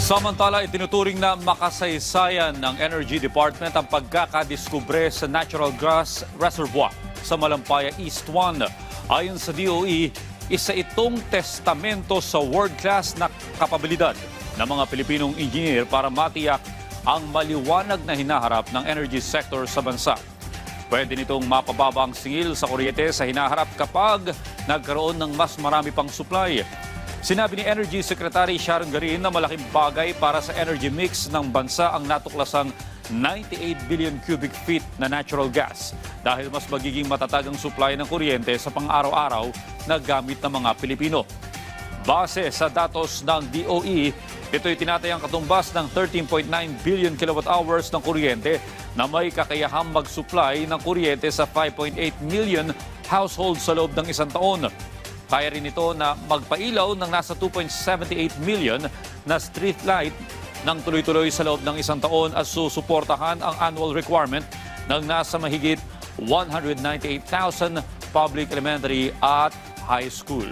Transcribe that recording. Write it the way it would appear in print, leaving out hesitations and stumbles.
Samantala, itinuturing na makasaysayan ng Energy Department ang pagkakadiskubre sa natural gas reservoir sa Malampaya East 1. Ayon sa DOE, isa itong testamento sa world-class na kapabilidad ng mga Pilipinong engineer para matiyak ang maliwanag na hinaharap ng energy sector sa bansa. Pwede nitong mapababa ang singil sa kuryente sa hinaharap kapag nagkaroon ng mas marami pang supply. Sinabi ni Energy Secretary Sharon Garin na malaking bagay para sa energy mix ng bansa ang natuklasang 98 billion cubic feet na natural gas dahil mas magiging matatag ang supply ng kuryente sa pang-araw-araw na gamit ng mga Pilipino. Base sa datos ng DOE, ito'y tinatayang katumbas ng 13.9 billion kilowatt hours ng kuryente na may kakayahang mag-supply ng kuryente sa 5.8 million households sa loob ng isang taon. Kaya rin ito na magpailaw ng nasa 2.78 million na street light ng tuloy-tuloy sa loob ng isang taon at susuportahan ang annual requirement ng nasa mahigit 198,000 public elementary at high school.